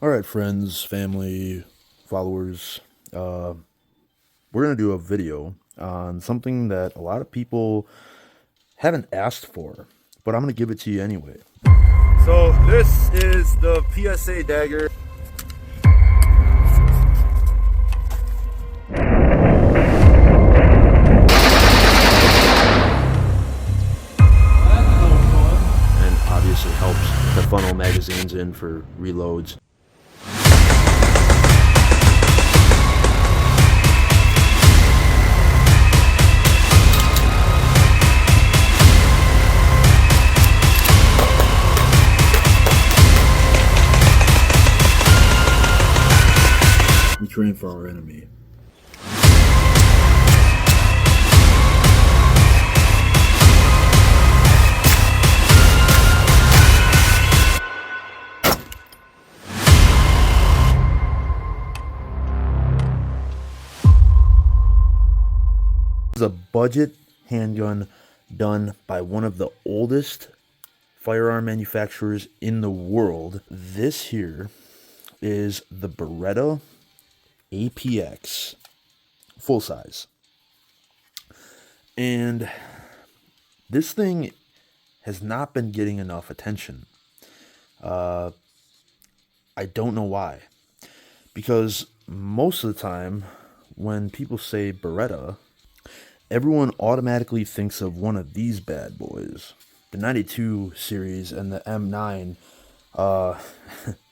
All right, friends, family, followers, we're going to do a video on something that a lot of people haven't asked for, but I'm going to give it to you anyway. So this is the PSA dagger. And obviously helps to funnel magazines in for reloads. We train for our enemy. This is a budget handgun done by one of the oldest firearm manufacturers in the world. This here is the Beretta APX full size. And this thing has not been getting enough attention. I don't know why. Because most of the time, when people say Beretta, everyone automatically thinks of one of these bad boys. The 92 series and the M9,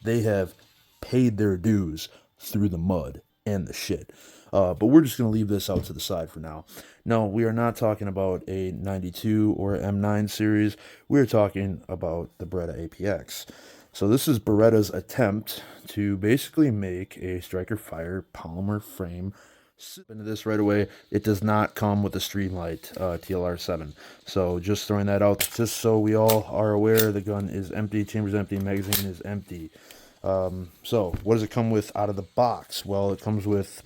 they have paid their dues through the mud and the shit. But we're just going to leave this out to the side for now. No, we are not talking about a 92 or M9 series. We're talking about the Beretta APX. So this is Beretta's attempt to basically make a striker fire polymer frame. Into this right away. It does not come with a Streamlight TLR7. So just throwing that out, just so we all are aware, the gun is empty, chamber's empty, magazine is empty. So what does it come with out of the box? Well, it comes with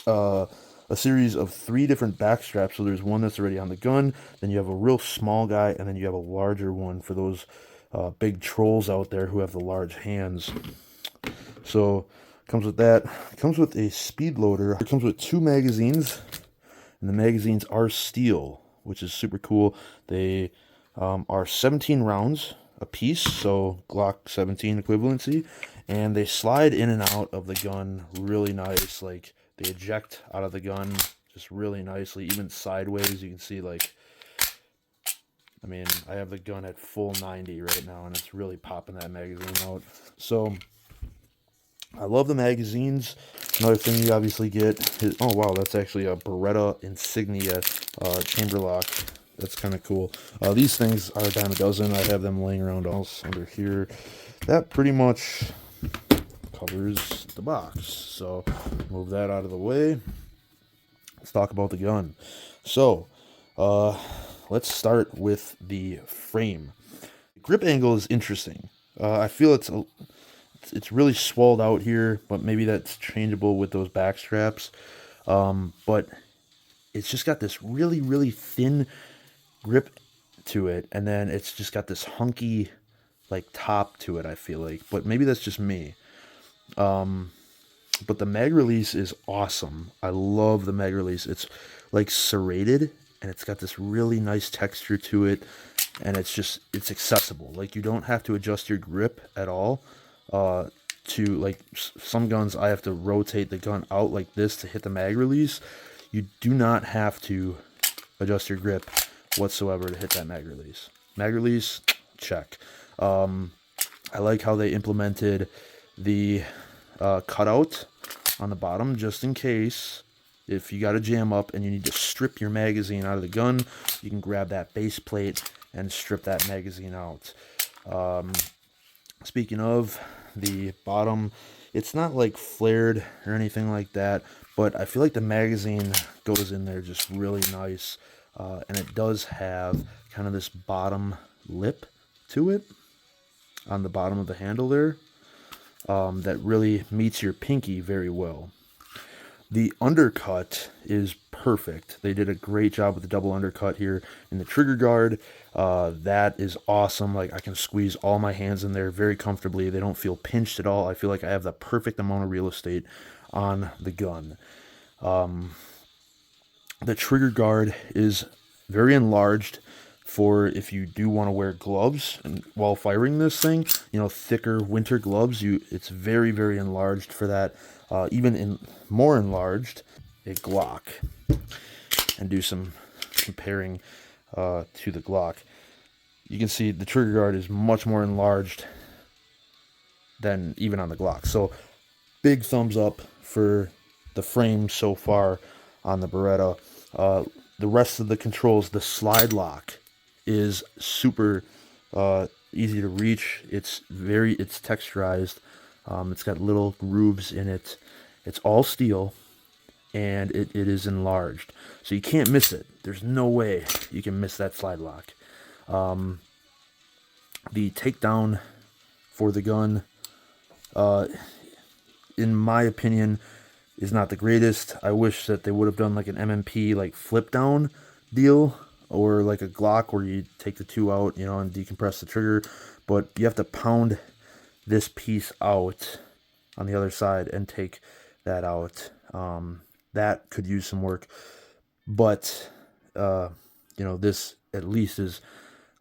a series of 3 different back straps. So there's one that's already on the gun, then you have a real small guy, and then you have a larger one for those big trolls out there who have the large hands. So comes with that. It comes with a speed loader. It comes with 2 magazines, and the magazines are steel, which is super cool. They are 17 rounds a piece, so Glock 17 equivalency, and they slide in and out of the gun really nice. Like, they eject out of the gun just really nicely, even sideways. You can see, like, I mean, I have the gun at full 90 right now, and it's really popping that magazine out. So I love the magazines. Another thing you obviously get is, oh wow, that's actually a Beretta insignia chamber lock. That's kind of cool. These things are a dime a dozen. I have them laying around else under here. That pretty much covers the box. So move that out of the way. Let's talk about the gun. So let's start with the frame. The grip angle is interesting. I feel it's really swelled out here, but maybe that's changeable with those back straps. But it's just got this really, really thin grip to it, and then it's just got this hunky, like, top to it, I feel like. But maybe that's just me. But the mag release is awesome. I love the mag release. It's, like, serrated, and it's got this really nice texture to it, and it's accessible. Like, you don't have to adjust your grip at all. To, like, some guns, I have to rotate the gun out like this to hit the mag release. You do not have to adjust your grip whatsoever to hit that mag release. Mag release, check. I like how they implemented the cutout on the bottom, just in case if you got a jam up and you need to strip your magazine out of the gun, you can grab that base plate and strip that magazine out. Speaking of the bottom, it's not like flared or anything like that, but I feel like the magazine goes in there just really nice, and it does have kind of this bottom lip to it on the bottom of the handle there, that really meets your pinky very well. The undercut is perfect. They did a great job with the double undercut here in the trigger guard. That is awesome. Like, I can squeeze all my hands in there very comfortably. They don't feel pinched at all. I feel like I have the perfect amount of real estate on the gun. The trigger guard is very enlarged for if you do want to wear gloves and while firing this thing, you know, thicker winter gloves. It's very, very enlarged for that. Even more enlarged, a Glock, and do some comparing to the Glock. You can see the trigger guard is much more enlarged than even on the Glock. So big thumbs up for the frame so far on the Beretta. The rest of the controls, the slide lock is super easy to reach. It's texturized. It's got little grooves in it. It's all steel, and it is enlarged, so you can't miss it. There's no way you can miss that slide lock. The takedown for the gun, in my opinion, is not the greatest. I wish that they would have done like an MMP like flip down deal, or like a Glock where you take the two out, you know, and decompress the trigger. But you have to pound this piece out on the other side and take that out. That could use some work, but you know, this at least is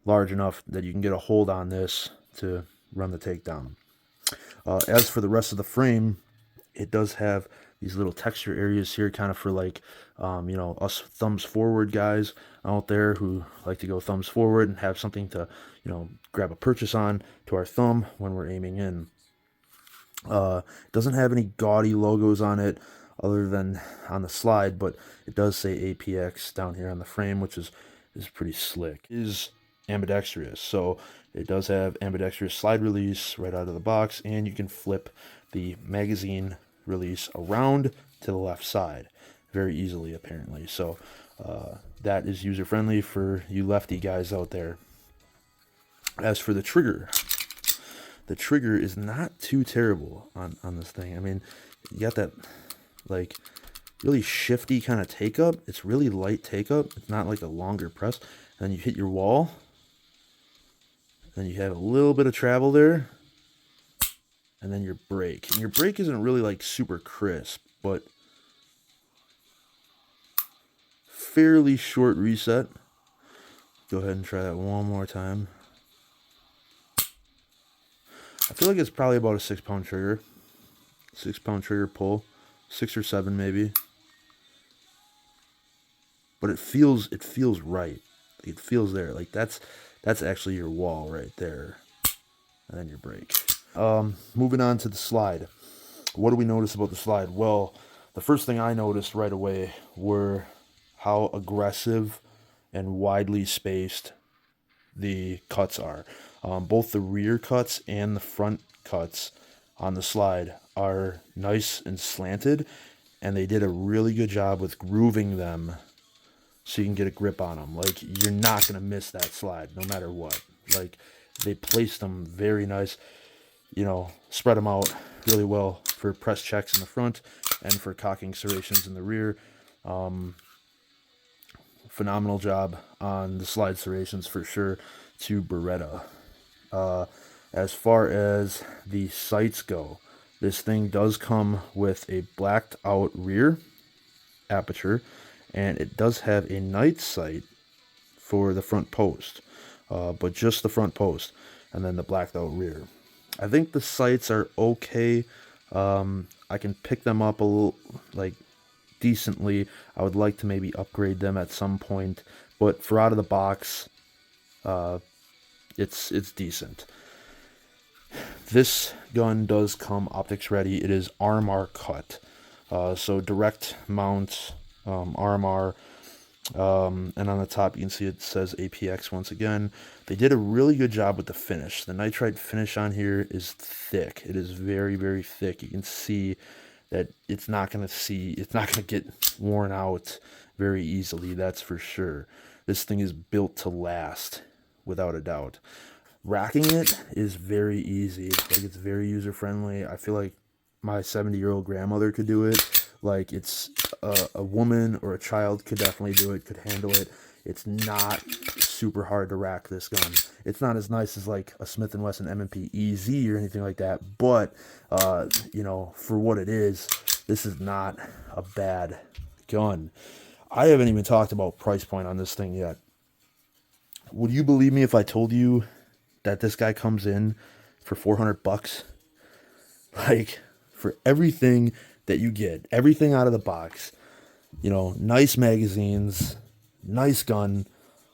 large enough that you can get a hold on this to run the takedown. As for the rest of the frame, it does have these little texture areas here, kind of for like, you know, us thumbs forward guys out there who like to go thumbs forward and have something to, you know, grab a purchase on to our thumb when we're aiming in. It doesn't have any gaudy logos on it other than on the slide, but it does say APX down here on the frame, which is pretty slick. It is ambidextrous, so it does have ambidextrous slide release right out of the box, and you can flip the magazine release around to the left side very easily, apparently. So that is user friendly for you lefty guys out there. As for the trigger is not too terrible on this thing. I mean, you got that like really shifty kind of take up. It's really light take up. It's not like a longer press. And then you hit your wall, then you have a little bit of travel there, and then your brake. And your brake isn't really like super crisp, but fairly short reset. Go ahead and try that one more time. I feel like it's probably about a 6-pound trigger. 6-pound trigger pull. 6 or 7 maybe. But it feels right. It feels there. Like that's actually your wall right there. And then your brake. Moving on to the slide. What do we notice about the slide? Well, the first thing I noticed right away were how aggressive and widely spaced the cuts are. Both the rear cuts and the front cuts on the slide are nice and slanted, and they did a really good job with grooving them so you can get a grip on them. Like, you're not going to miss that slide no matter what. Like, they placed them very nice, you know, spread them out really well for press checks in the front and for cocking serrations in the rear. Phenomenal job on the slide serrations for sure to Beretta. As far as the sights go, this thing does come with a blacked out rear aperture, and it does have a night sight for the front post, but just the front post, and then the blacked out rear. I think the sights are okay. I can pick them up a little, like, decently. I would like to maybe upgrade them at some point, but for out of the box, it's decent. This gun does come optics ready. It is RMR cut, so direct mount, RMR, and on the top you can see it says APX once again. They did a really good job with the finish. The nitride finish on here is thick. It is very, very thick. You can see that it's not going to get worn out very easily, that's for sure. This thing is built to last, without a doubt. Racking it is very easy. Like, it's very user friendly. I feel like my 70-year-old grandmother could do it, Like, it's a woman or a child could definitely do it, could handle it. It's not super hard to rack this gun. It's not as nice as like a Smith & Wesson M&P EZ or anything like that, but you know, for what it is, this is not a bad gun. I haven't even talked about price point on this thing yet. Would you believe me if I told you that this guy comes in for 400 bucks? Like, for everything that you get, everything out of the box, you know, nice magazines, nice gun,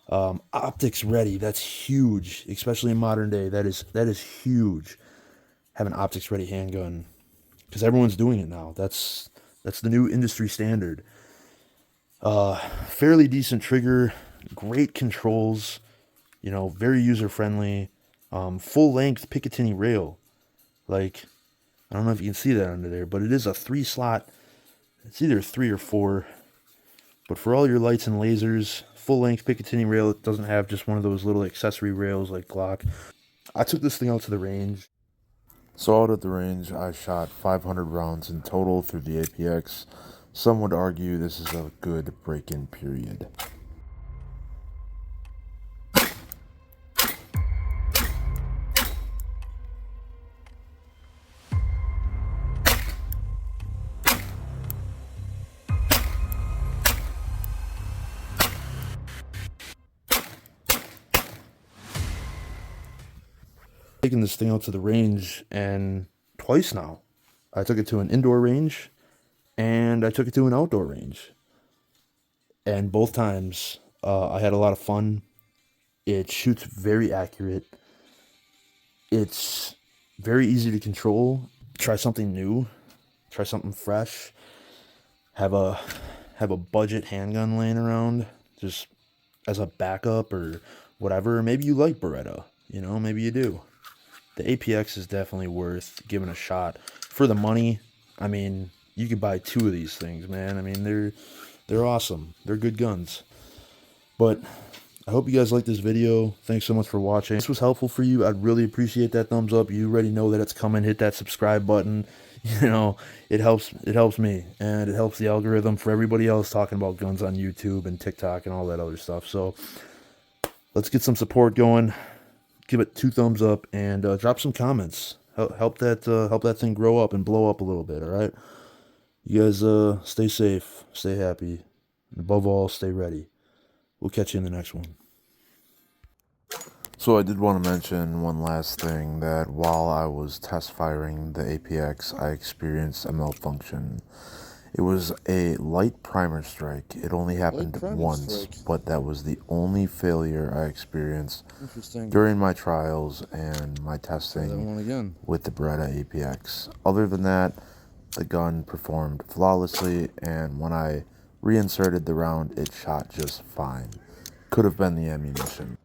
optics ready. That's huge, especially in modern day. That is huge. Have an optics ready handgun, because everyone's doing it now. That's the new industry standard. Fairly decent trigger, great controls, you know, very user friendly. Full length Picatinny rail. Like, I don't know if you can see that under there, but it is a 3-slot. It's either 3 or 4. But for all your lights and lasers, full length Picatinny rail. It doesn't have just one of those little accessory rails like Glock. I took this thing out to the range. So out at the range, I shot 500 rounds in total through the APX. Some would argue this is a good break-in period. Taking this thing out to the range, and twice now. I took it to an indoor range, and I took it to an outdoor range. And both times, I had a lot of fun. It shoots very accurate. It's very easy to control. Try something new. Try something fresh. Have a budget handgun laying around, just as a backup or whatever. Maybe you like Beretta. You know, maybe you do. The APX is definitely worth giving a shot. For the money, I mean, you could buy 2 of these things, man. I mean, they're awesome. They're good guns. But I hope you guys liked this video. Thanks so much for watching. If this was helpful for you, I'd really appreciate that thumbs up. You already know that it's coming. Hit that subscribe button. You know, it helps me, and it helps the algorithm for everybody else talking about guns on YouTube and TikTok and all that other stuff. So let's get some support going. Give it 2 thumbs up, and drop some comments. Help that thing grow up and blow up a little bit. All right, you guys stay safe, stay happy, and above all, stay ready. We'll catch you in the next one. So I did want to mention one last thing, that while I was test firing the APX, I experienced a malfunction. It was a light primer strike. It only happened once, but that was the only failure I experienced during my trials and my testing with the Beretta APX. Other than that, the gun performed flawlessly, and when I reinserted the round, it shot just fine. Could have been the ammunition.